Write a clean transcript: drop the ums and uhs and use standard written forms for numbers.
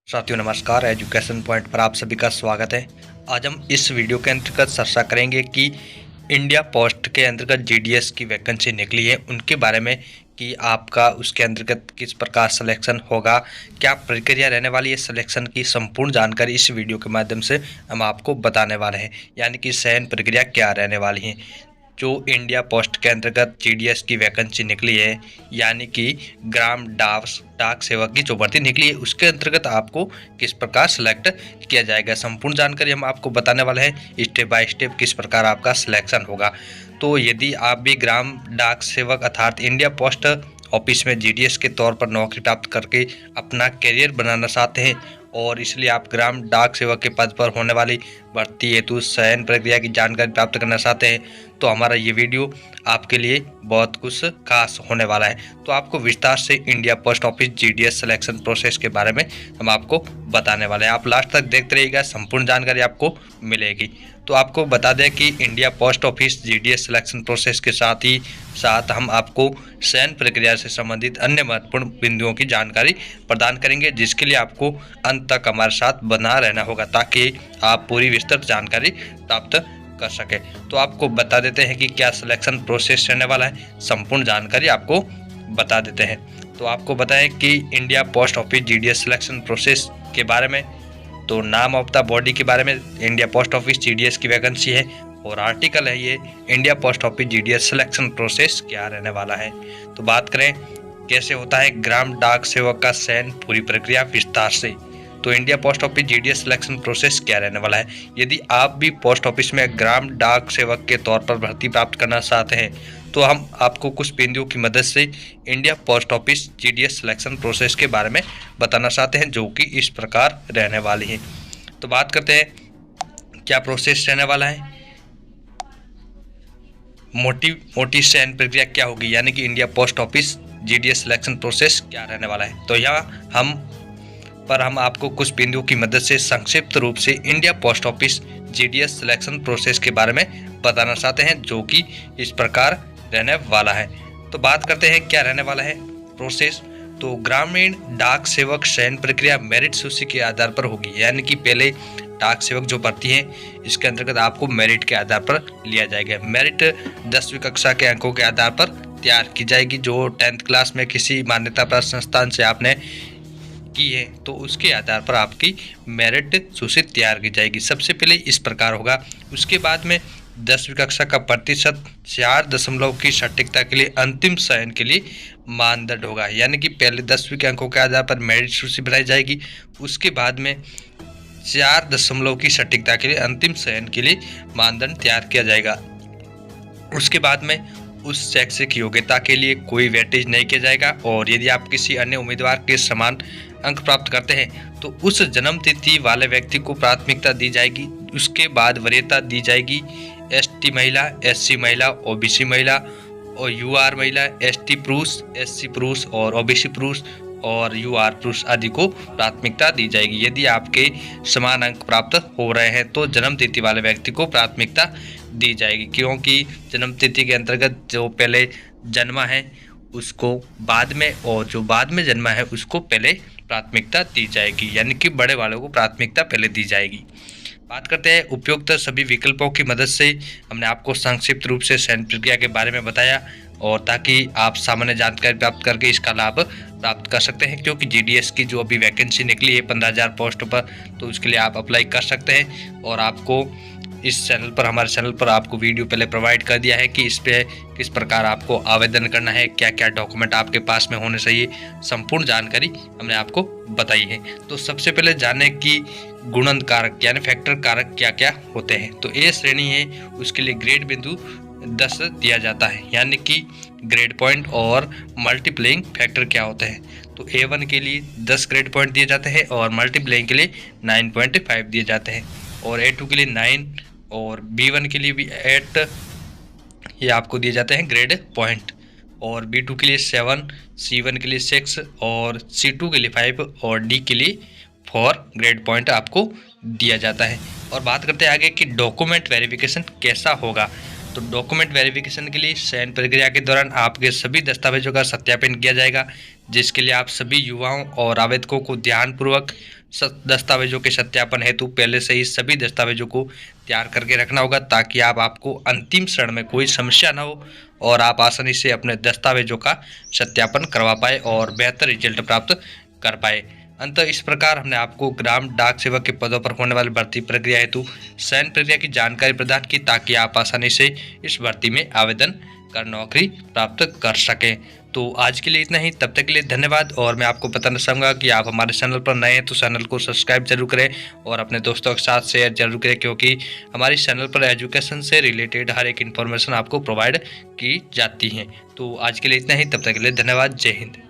साथियों नमस्कार, education point पर आप सभी का स्वागत है। आज हम इस वीडियो के अंतर्गत चर्चा करेंगे कि इंडिया पोस्ट के अंतर्गत जीडीएस की वैकेंसी निकली है उनके बारे में कि आपका उसके अंतर्गत किस प्रकार सिलेक्शन होगा, क्या प्रक्रिया रहने वाली है सिलेक्शन की, संपूर्ण जानकारी इस वीडियो के माध्यम से हम आपको बताने वाले हैं। यानी कि चयन प्रक्रिया क्या रहने वाली है। जो इंडिया पोस्ट के अंतर्गत जीडीएस की वैकेंसी निकली है, यानी कि ग्राम डाक सेवक की जो भर्ती निकली है, उसके अंतर्गत आपको किस प्रकार सेलेक्ट किया जाएगा, संपूर्ण जानकारी हम आपको बताने वाले हैं। स्टेप बाय स्टेप किस प्रकार आपका सिलेक्शन होगा। तो यदि आप भी ग्राम डाक सेवक अर्थात इंडिया पोस्ट ऑफिस में जीडीएस के तौर पर नौकरी प्राप्त करके अपना करियर बनाना चाहते हैं और इसलिए आप ग्राम डाक सेवक के पद पर होने वाली भर्ती हेतु चयन प्रक्रिया की जानकारी प्राप्त करना चाहते हैं, तो हमारा ये वीडियो आपके लिए बहुत कुछ खास होने वाला है। तो आपको विस्तार से India post office GDS selection process के बारे में हम आपको बताने वाले हैं। आप लास्ट तक देखते रहिएगा, संपूर्ण जानकारी आपको मिलेगी। तो आपको बता दें कि India post office GDS selection process के साथ ही साथ हम आपको चयन प्रक्रिया से संबंधित अन्य महत्वपूर्ण बिंदुओं की जानकारी प्रदान करेंगे, जिसके लिए आपको अंत तक हमारे साथ बना रहना होगा ताकि आप पूरी विस्तृत जानकारी प्राप्त कर सके। तो आपको बता देते हैं कि क्या सिलेक्शन प्रोसेस रहने वाला है, संपूर्ण जानकारी आपको बता देते हैं। तो आपको बताएं कि India post office GDS selection process के बारे में, तो नाम ऑफ द बॉडी के बारे में इंडिया पोस्ट ऑफिस जीडीएस की वैकेंसी है और आर्टिकल है ये India post office GDS selection process क्या रहने वाला है। तो बात करें कैसे होता है ग्राम डाक सेवक का चयन, पूरी प्रक्रिया विस्तार से। तो India post office GDS selection process क्या रहने वाला है। यदि आप भी पोस्ट ऑफिस में ग्राम डाक सेवक के तौर पर भर्ती प्राप्त करना चाहते हैं, तो हम आपको कुछ बिंदुओं की मदद से India post office GDS selection process के बारे में बताना चाहते हैं, जो कि इस प्रकार रहने वाली है। तो बात करते हैं क्या प्रोसेस रहने वाला है। मोटी चयन प्रक्रिया क्या होगी, यानी कि India post office GDS selection process क्या रहने वाला है। तो यहाँ हम आपको कुछ बिंदुओं की मदद से संक्षिप्त रूप से India post office GDS selection process के बारे में बताना चाहते हैं, जो कि इस प्रकार रहने वाला है। तो बात करते हैं क्या रहने वाला है प्रोसेस। तो ग्रामीण डाक सेवक चयन प्रक्रिया मेरिट सूची के आधार पर होगी, यानी कि पहले डाक सेवक जो भर्ती है इसके अंतर्गत आपको मेरिट के आधार पर लिया जाएगा। मेरिट 10वीं कक्षा के अंकों के आधार पर तैयार की जाएगी। जो 10th क्लास में किसी मान्यता प्राप्त संस्थान से आपने की है तो उसके आधार पर आपकी मेरिट सूची तैयार की जाएगी। सबसे पहले इस प्रकार होगा। उसके बाद में 10वीं कक्षा का प्रतिशत 4 की सटीकता के लिए अंतिम चयन के लिए मानदंड होगा, यानी कि पहले 10वीं के अंकों के आधार पर मेरिट सूची बनाई जाएगी। उसके बाद में 4 की सटीकता के लिए अंतिम चयन के लिए मानदंड तैयार किया जाएगा। उसके बाद में उस शैक्षिक योग्यता के लिए कोई वेटेज नहीं किया जाएगा और यदि आप किसी अन्य उम्मीदवार के समान अंक प्राप्त करते हैं तो उस जन्म तिथि वाले व्यक्ति को प्राथमिकता दी जाएगी। उसके बाद वरीयता दी जाएगी एसटी महिला, एससी महिला, ओबीसी महिला और यूआर महिला, एसटी पुरुष, एससी पुरुष और ओबीसी पुरुष और यूआर पुरुष आदि को प्राथमिकता दी जाएगी। यदि आपके समान अंक प्राप्त हो रहे हैं तो जन्म तिथि वाले व्यक्ति को प्राथमिकता दी जाएगी, क्योंकि जन्म तिथि के अंतर्गत जो पहले जन्मा है उसको बाद में और जो बाद में जन्मा है उसको पहले प्राथमिकता दी जाएगी, यानी कि बड़े वालों को प्राथमिकता पहले दी जाएगी। बात करते हैं उपयुक्त सभी विकल्पों की मदद से हमने आपको संक्षिप्त रूप से चयन प्रक्रिया के बारे में बताया और ताकि आप सामान्य जानकारी प्राप्त करके इसका लाभ प्राप्त कर सकते हैं, क्योंकि जीडीएस की जो अभी वैकेंसी निकली है 15,000 पोस्ट पर, तो उसके लिए आप अप्लाई कर सकते हैं। और आपको इस चैनल पर, हमारे चैनल पर आपको वीडियो पहले प्रोवाइड कर दिया है कि इस पे किस प्रकार आपको आवेदन करना है, क्या क्या डॉक्यूमेंट आपके पास में होने चाहिए, संपूर्ण जानकारी हमने आपको बताई है। तो सबसे पहले जाने कि गुणन कारक यानी फैक्टर कारक क्या क्या होते हैं। तो ए श्रेणी है उसके लिए ग्रेड बिंदु 10 दिया जाता है, यानी कि ग्रेड पॉइंट और मल्टीप्लाइंग फैक्टर क्या होते हैं। तो A1 के लिए 10 ग्रेड पॉइंट दिए जाते हैं और मल्टीप्लाइंग के लिए 9.5 दिए जाते हैं और A2 के लिए 9 और B1 के लिए भी 8 ये आपको दिए जाते हैं ग्रेड पॉइंट और B2 के लिए 7, C1 के लिए 6 और C2 के लिए 5 और D के लिए 4 ग्रेड पॉइंट आपको दिया जाता है। और बात करते हैं आगे कि डॉक्यूमेंट वेरिफिकेशन कैसा होगा। तो डॉक्यूमेंट वेरिफिकेशन के लिए चयन प्रक्रिया के दौरान आपके सभी दस्तावेजों का सत्यापन किया जाएगा, जिसके लिए आप सभी युवाओं और आवेदकों को ध्यानपूर्वक दस्तावेजों के सत्यापन हेतु पहले से ही सभी दस्तावेजों को तैयार करके रखना होगा, ताकि आपको अंतिम क्षण में कोई समस्या ना हो और आप आसानी से अपने दस्तावेजों का सत्यापन करवा पाए और बेहतर रिजल्ट प्राप्त कर पाए। अंततः इस प्रकार हमने आपको ग्राम डाक सेवक के पदों पर होने वाली भर्ती प्रक्रिया हेतु चयन प्रक्रिया की जानकारी प्रदान की, ताकि आप आसानी से इस भर्ती में आवेदन कर नौकरी प्राप्त कर सकें। तो आज के लिए इतना ही, तब तक के लिए धन्यवाद। और मैं आपको बताना चाहूँगा कि आप हमारे चैनल पर नए हैं तो चैनल को सब्सक्राइब जरूर करें और अपने दोस्तों के साथ शेयर जरूर करें, क्योंकि हमारे चैनल पर एजुकेशन से रिलेटेड हर एक इन्फॉर्मेशन आपको प्रोवाइड की जाती है। तो आज के लिए इतना ही, तब तक के लिए धन्यवाद। जय हिंद।